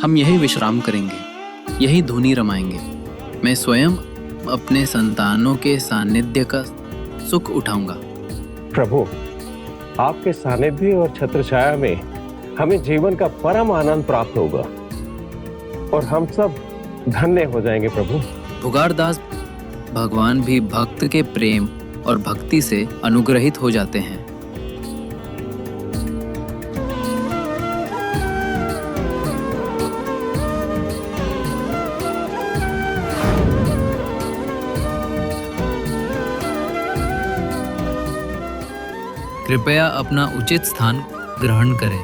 हम यही विश्राम करेंगे, यही धुनी रमाएंगे। मैं स्वयं अपने संतानों के सानिध्य का सुख उठाऊंगा। प्रभु, आपके सानिध्य और छत्र छाया में हमें जीवन का परम आनंद प्राप्त होगा और हम सब धन्य हो जाएंगे प्रभु। पुकारदास, भगवान भी भक्त के प्रेम और भक्ति से अनुग्रहित हो जाते हैं। कृपया अपना उचित स्थान ग्रहण करें।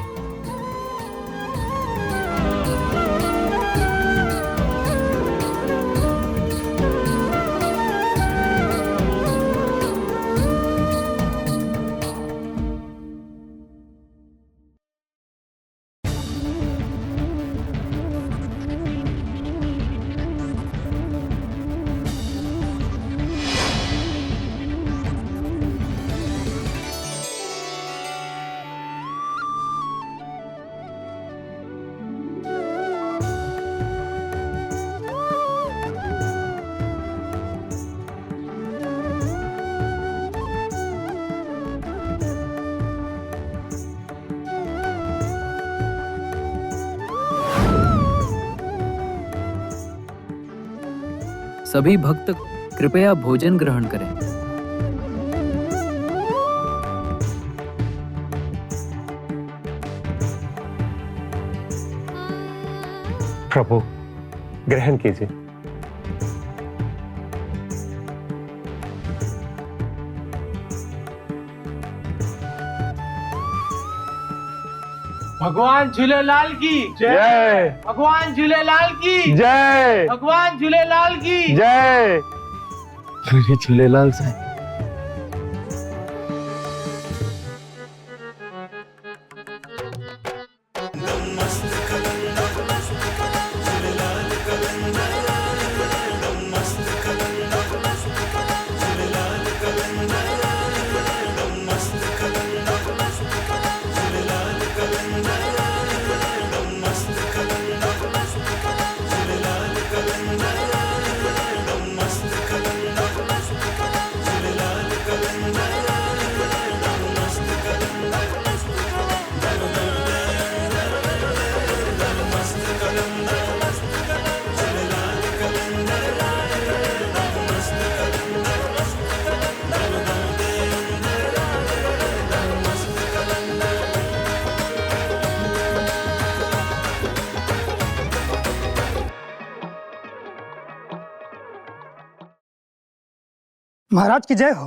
सभी भक्त कृपया भोजन ग्रहण करें। प्रभु, ग्रहण कीजिए। भगवान झूलेलाल की जय। भगवान झूलेलाल की जय। भगवान झूलेलाल की जय। श्री झूलेलाल साईं। महाराज की जय हो।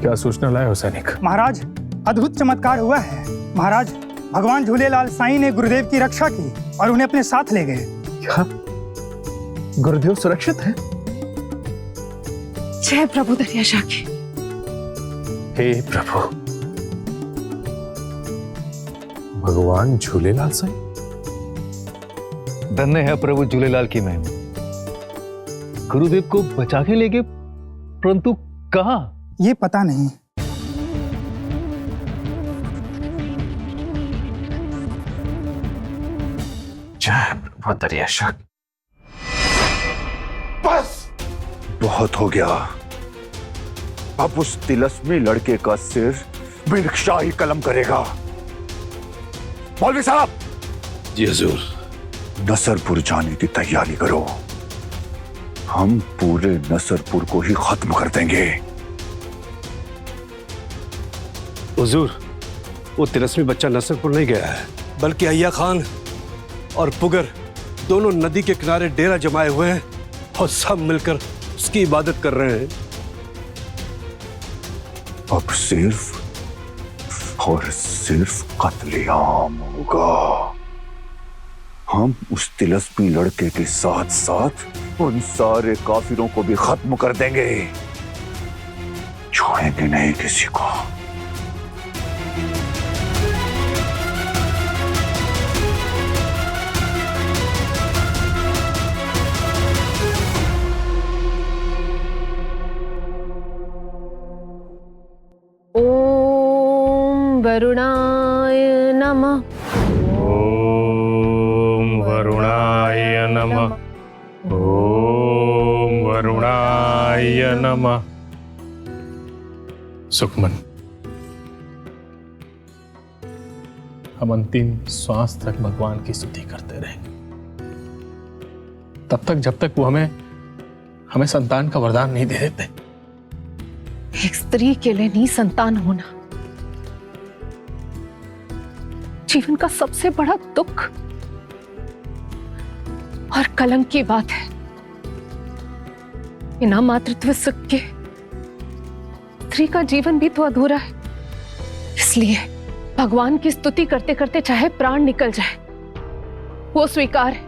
क्या सूचना लाए हो सैनिक? महाराज, अद्भुत चमत्कार हुआ है। महाराज, भगवान झूलेलाल साईं ने गुरुदेव की रक्षा की और उन्हें अपने साथ ले गए। क्या गुरुदेव सुरक्षित है? जय प्रभु दरियाशाह की। हे प्रभु, भगवान झूलेलाल साईं। धन्य है प्रभु झूलेलाल की महिमा। गुरुदेव को बचा के ले गए, परंतु कहां? ये पता नहीं। जय प्रभु दरियाशाह। बस बहुत हो गया। अब उस तिलस्मी लड़के का सिर मिर्गशाही कलम करेगा। मौलवी साहब। जी हुजूर। नसरपुर जाने की तैयारी करो। हम पूरे नसरपुर को ही खत्म कर देंगे। हुजूर, वो तिलस्मी बच्चा नसरपुर नहीं गया है, बल्कि अय्या खान और पुगर दोनों नदी के किनारे डेरा जमाए हुए हैं और सब मिलकर उसकी इबादत कर रहे हैं। अब सिर्फ और सिर्फ कत्लेआम होगा। हम उस तिलस्मी लड़के के साथ साथ उन सारे काफिरों को भी खत्म कर देंगे। छोड़ेंगे नहीं किसी को। ओम वरुणाय नमः। ओम वरुणाय नमः। ओम वरुणाय नमः। सुखमन, हम अंतिम श्वास तक भगवान की स्तुति करते रहेंगे, तब तक जब तक वो हमें संतान का वरदान नहीं दे देते। एक स्त्री के लिए नहीं संतान होना जीवन का सबसे बड़ा दुख और कलंक की बात है। बिना मातृत्व सुख के स्त्री का जीवन भी तो अधूरा है। इसलिए भगवान की स्तुति करते करते चाहे प्राण निकल जाए वो स्वीकार है,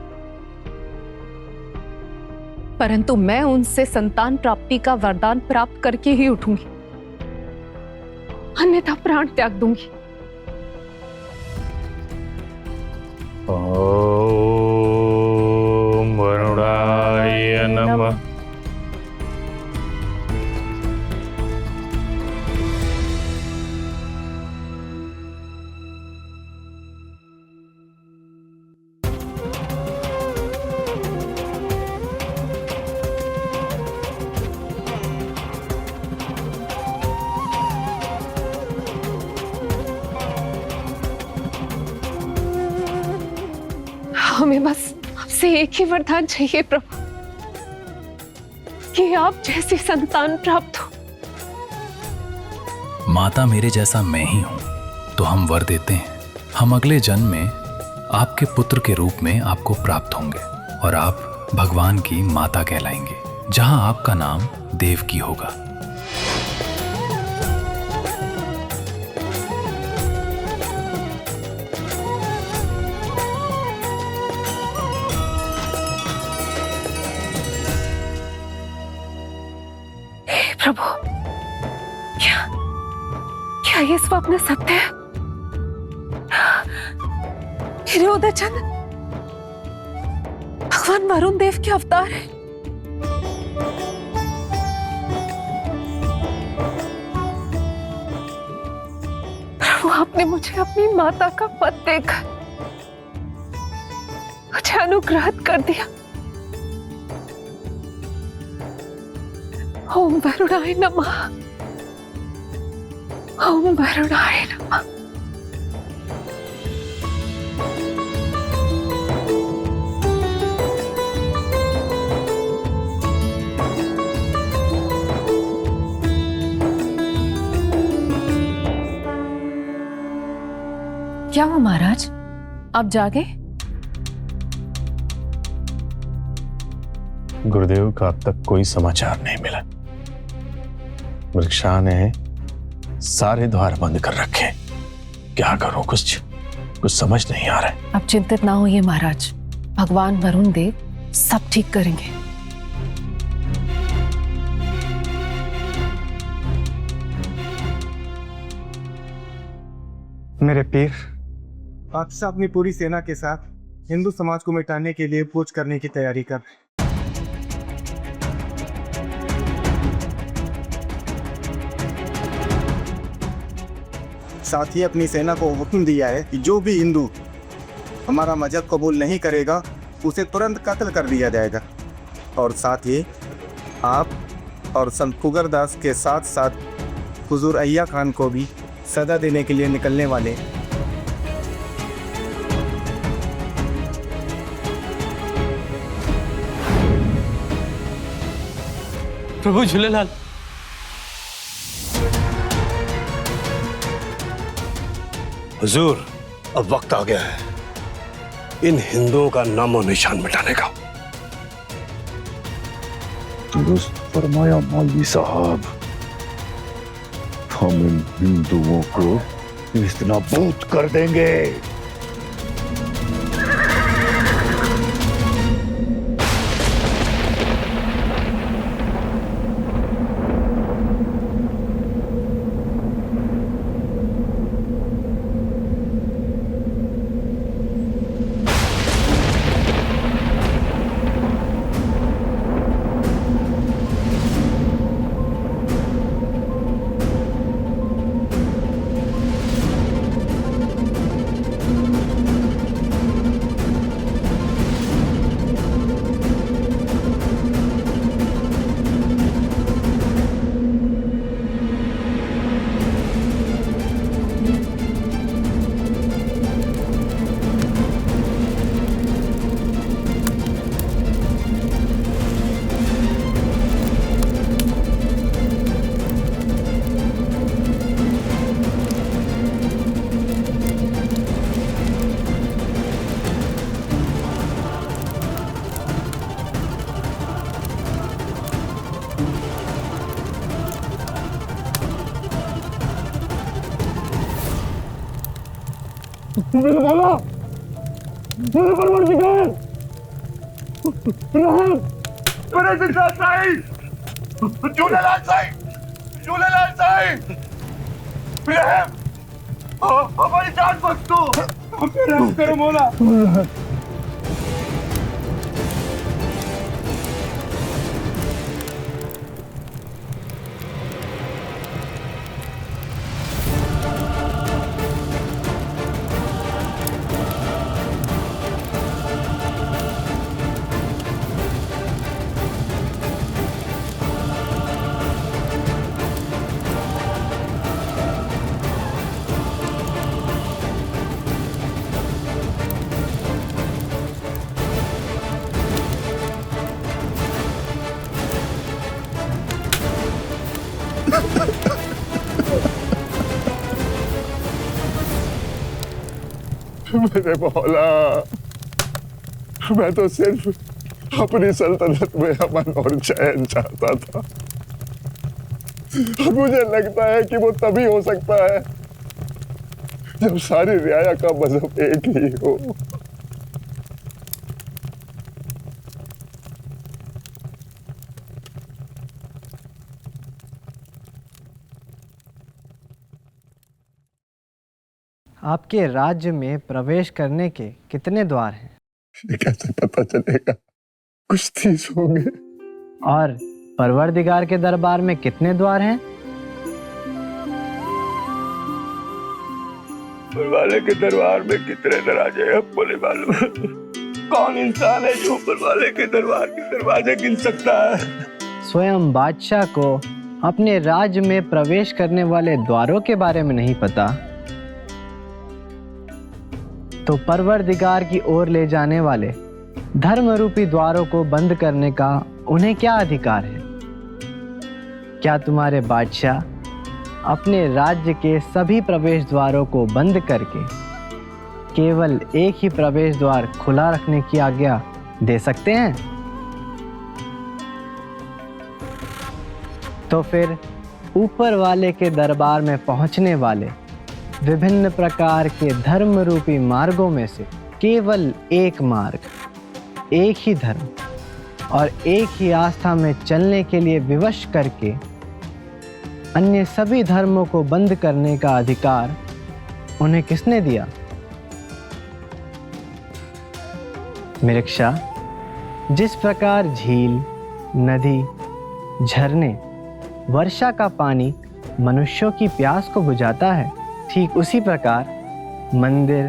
परंतु मैं उनसे संतान प्राप्ति का वरदान प्राप्त करके ही उठूंगी, अन्यथा प्राण त्याग दूंगी। ओम वरुणाय नमः। हमें बस आपसे एक ही वरदान चाहिए प्रभु, कि आप जैसी संतान प्राप्त हो। माता मेरे जैसा मैं ही हूं, तो हम वर देते हैं, हम अगले जन्म में आपके पुत्र के रूप में आपको प्राप्त होंगे और आप भगवान की माता कहलाएंगे, जहां आपका नाम देवकी होगा। प्रभु, क्या ये स्वप्न सत्य है? हिरोदचन भगवान वरुण देव के अवतार है। प्रभु, आपने मुझे अपनी माता का पद देकर मुझे अनुग्रहित कर दिया। ओम वरुणाय नमः। ओम वरुणाय नमः। क्या हुआ महाराज, आप जागे? गुरुदेव का अब तक कोई समाचार नहीं मिला। वृक्षा ने सारे द्वार बंद कर रखे। क्या करूं, कुछ समझ नहीं आ रहा है। आप चिंतित ना होइए महाराज, भगवान वरुण देव सब ठीक करेंगे। मेरे पीर, आप सब अपनी पूरी सेना के साथ हिंदू समाज को मिटाने के लिए कूच करने की तैयारी कर रहे हैं। साथ ही अपनी सेना को हुक्म दिया है कि जो भी हिंदू हमारा मजहब कबूल नहीं करेगा उसे तुरंत कत्ल कर दिया जाएगा। और साथ ही आप और संत पुगरदास के साथ साथ हुजूर अय्या खान को भी सदा देने के लिए निकलने वाले। प्रभु झूलेलाल, हुजूर, अब वक्त आ गया है इन हिंदुओं का नामो निशान मिटाने का। दुरुस्त फरमाया मौलवी साहब, हम इन हिंदुओं को इतना बूत कर देंगे। मेरे भला, मेरे परवरदिगार, रहम, मेरे जिंदा साईं, झूलेलाल साईं, झूलेलाल साईं, रहम, हमारी जान बख्श दो, रहम करो मौला। मेरे मौला, मैं तो सिर्फ अपनी सल्तनत में अमन और चैन चाहता था। अब मुझे लगता है कि वो तभी हो सकता है जब सारी रियाया का मजहब एक ही हो। आपके राज्य में प्रवेश करने के कितने द्वार हैं? ये कैसे पता चलेगा? कुछ 30 होंगे। और परवरदिगार के दरबार में कितने द्वार हैं? परवाले के दरबार में कितने दरवाजे हैं बोले मालूम? कौन इंसान है जो परवाले के दरबार के दरवाजे गिन सकता है? स्वयं बादशाह को अपने राज्य में प्रवेश करने वाले द्वारों के बारे में नहीं पता, तो परवरदिगार की ओर ले जाने वाले धर्म रूपी द्वारों को बंद करने का उन्हें क्या अधिकार है? क्या तुम्हारे बादशाह अपने राज्य के सभी प्रवेश द्वारों को बंद करके केवल एक ही प्रवेश द्वार खुला रखने की आज्ञा दे सकते हैं? तो फिर ऊपर वाले के दरबार में पहुंचने वाले विभिन्न प्रकार के धर्म रूपी मार्गों में से केवल एक मार्ग, एक ही धर्म और एक ही आस्था में चलने के लिए विवश करके अन्य सभी धर्मों को बंद करने का अधिकार उन्हें किसने दिया? मिरक्षा, जिस प्रकार झील, नदी, झरने, वर्षा का पानी मनुष्यों की प्यास को बुझाता है, ठीक उसी प्रकार मंदिर,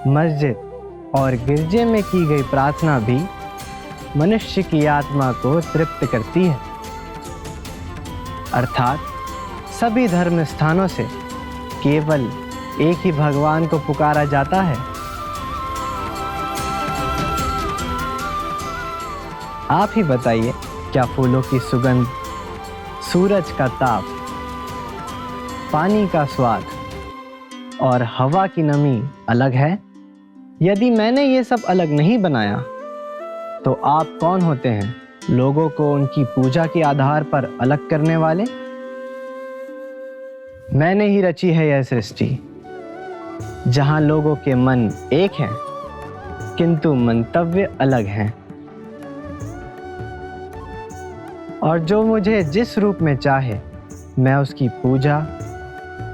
मस्जिद और गिरजे में की गई प्रार्थना भी मनुष्य की आत्मा को तृप्त करती है। अर्थात सभी धर्म स्थानों से केवल एक ही भगवान को पुकारा जाता है। आप ही बताइए, क्या फूलों की सुगंध, सूरज का ताप, पानी का स्वाद और हवा की नमी अलग है? यदि मैंने ये सब अलग नहीं बनाया, तो आप कौन होते हैं लोगों को उनकी पूजा के आधार पर अलग करने वाले? मैंने ही रची है यह सृष्टि, जहां लोगों के मन एक हैं, किंतु मंतव्य अलग हैं। और जो मुझे जिस रूप में चाहे, मैं उसकी पूजा,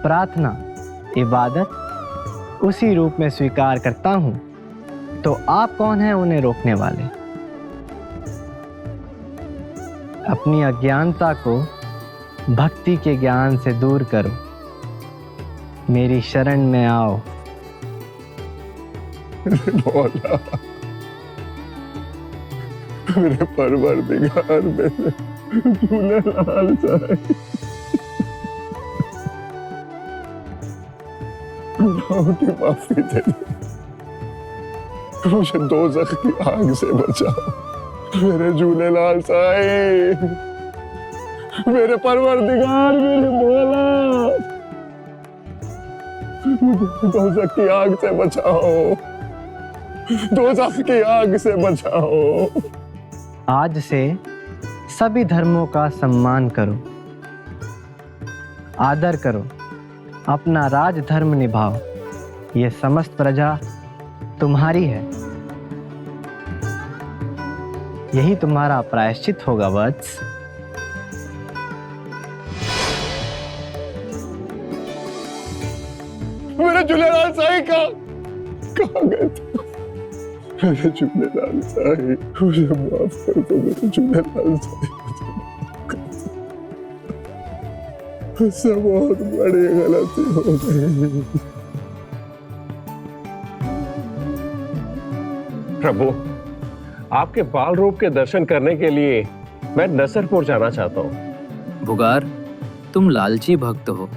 प्रार्थना, इबादत उसी रूप में स्वीकार करता हूं। तो आप कौन हैं उन्हें रोकने वाले? अपनी अज्ञानता को भक्ति के ज्ञान से दूर करो, मेरी शरण में आओ। मौला, मेरे परवरदिगार, मेरे झूलेलाल साईं, गुनाहों की माफी दे दो, मुझे दोज़ख की आग से बचाओ। मेरे झूलेलाल साईं, मेरे परवरदिगार, मेरे मौला, मुझे दोज़ख की आग से बचाओ, दोज़ख की आग से बचाओ। आज से सभी धर्मों का सम्मान करो, आदर करो, अपना राज धर्म निभाओ ये समस्त प्रजा तुम्हारी है। यही तुम्हारा प्रायश्चित होगा वत्स। मेरे झूलेलाल साईं कहाँ गए थे? मेरे झूलेलाल साईं, मुझे माफ कर दो मेरे झूलेलाल साईं, मुझसे बहुत बड़ी गलती हो गई। प्रभु, आपके बाल रूप के दर्शन करने के लिए मैं नसरपुर जाना चाहता हूँ। भुगार, तुम लालची भक्त हो।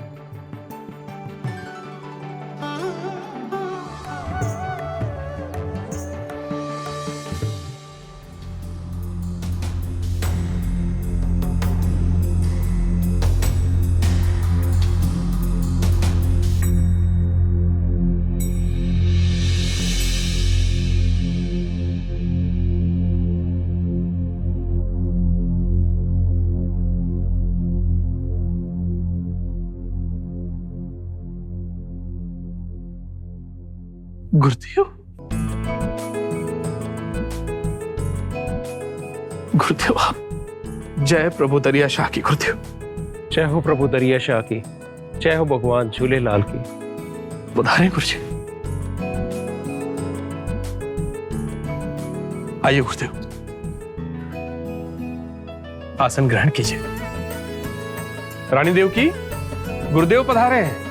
गुरुदेव, गुरुदेव आप जय प्रभु दरिया शाह की। गुरुदेव जय हो प्रभु दरिया शाह की, जय हो भगवान झूलेलाल की। बुधारे गुरुजी। आइए गुरुदेव, आसन ग्रहण कीजिए। रानी देव की, गुरुदेव पधारे हैं।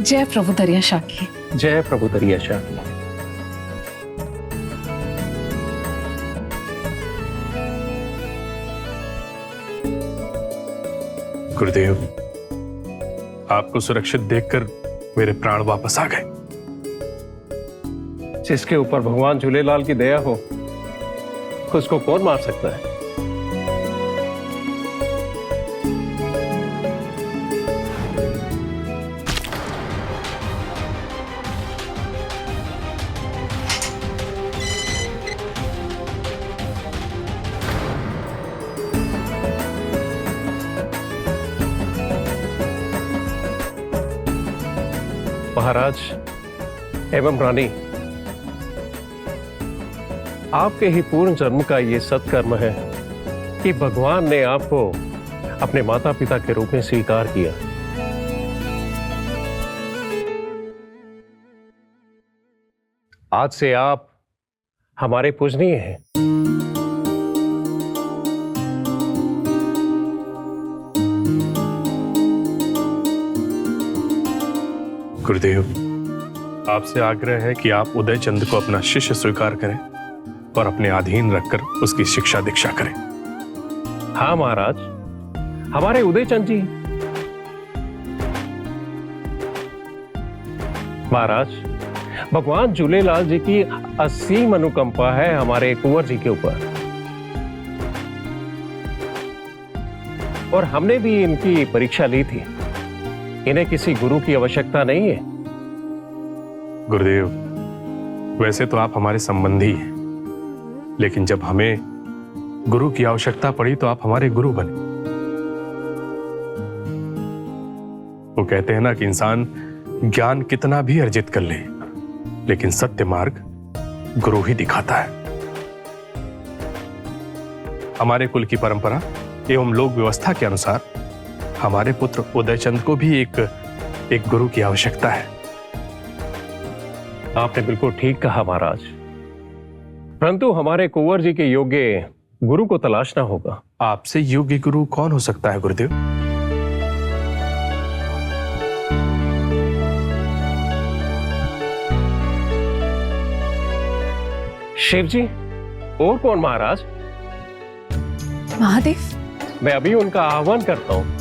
जय प्रभु दरिया शाह की। जय प्रभु दरिया शाह की। गुरुदेव, आपको सुरक्षित देखकर मेरे प्राण वापस आ गए। जिसके ऊपर भगवान झूलेलाल की दया हो उसको कौन मार सकता है। महाराज एवं रानी, आपके ही पूर्ण जन्म का ये सत्कर्म है कि भगवान ने आपको अपने माता पिता के रूप में स्वीकार किया। आज से आप हमारे पूजनीय हैं। गुरुदेव, आपसे आग्रह है कि आप उदय चंद को अपना शिष्य स्वीकार करें और अपने अधीन रखकर उसकी शिक्षा दीक्षा करें। हाँ महाराज, हमारे उदय चंद जी। महाराज, भगवान झूलेलाल जी की असीम अनुकंपा है हमारे कुंवर जी के ऊपर, और हमने भी इनकी परीक्षा ली थी। इन्हें किसी गुरु की आवश्यकता नहीं है। गुरुदेव, वैसे तो आप हमारे संबंधी हैं, लेकिन जब हमें गुरु की आवश्यकता पड़ी तो आप हमारे गुरु बने। वो कहते हैं ना कि इंसान ज्ञान कितना भी अर्जित कर ले, लेकिन सत्य मार्ग गुरु ही दिखाता है। हमारे कुल की परंपरा एवं लोक व्यवस्था के अनुसार हमारे पुत्र उदयचंद को भी एक गुरु की आवश्यकता है। आपने बिल्कुल ठीक कहा महाराज, परंतु हमारे कुंवर जी के योग्य गुरु को तलाशना होगा। आपसे योग्य गुरु कौन हो सकता है गुरुदेव? शिव जी। और कौन महाराज? महादेव। मैं अभी उनका आह्वान करता हूं।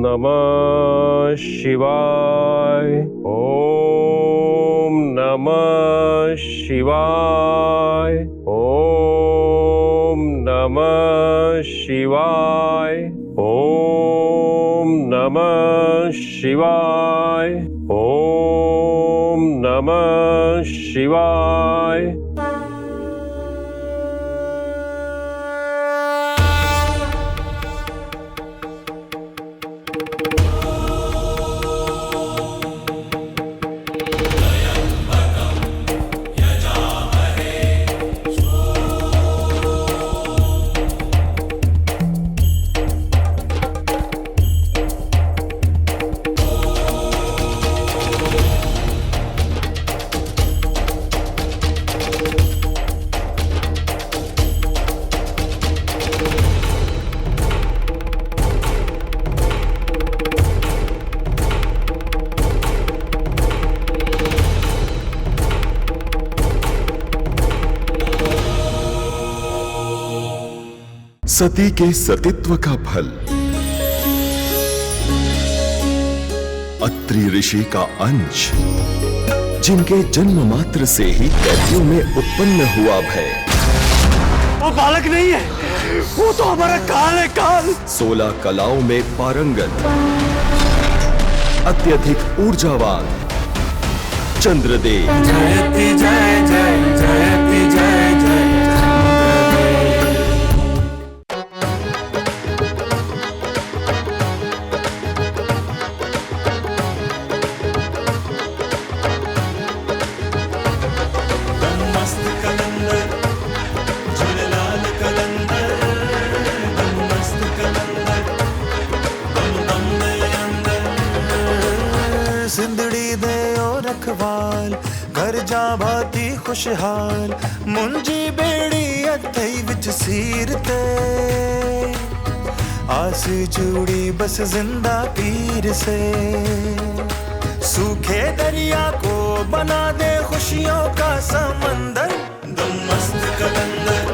नमः शिवाय। ओम नमः शिवाय। ओम नमः शिवाय। ओम नमः शिवाय। ओम नमः शिवाय। सती के सतीत्व का फल, अत्रि ऋषि का अंश, जिनके जन्म मात्र से ही कैदियों में उत्पन्न हुआ भय। वो बालक नहीं है, वो तो हमारा काल है, काल। 16 कलाओं में पारंगत, अत्यधिक ऊर्जावान चंद्रदेव। जयति जय जय जयति जय जय सिंदड़ी दे ओ रखवाल, घर जा भाती खुशहाल, मुंजी बेड़ी अथई विच सीर ते, आस जुड़ी बस जिंदा पीर से। सूखे दरिया को बना दे खुशियों का समंदर, दम मस्त कलंदर।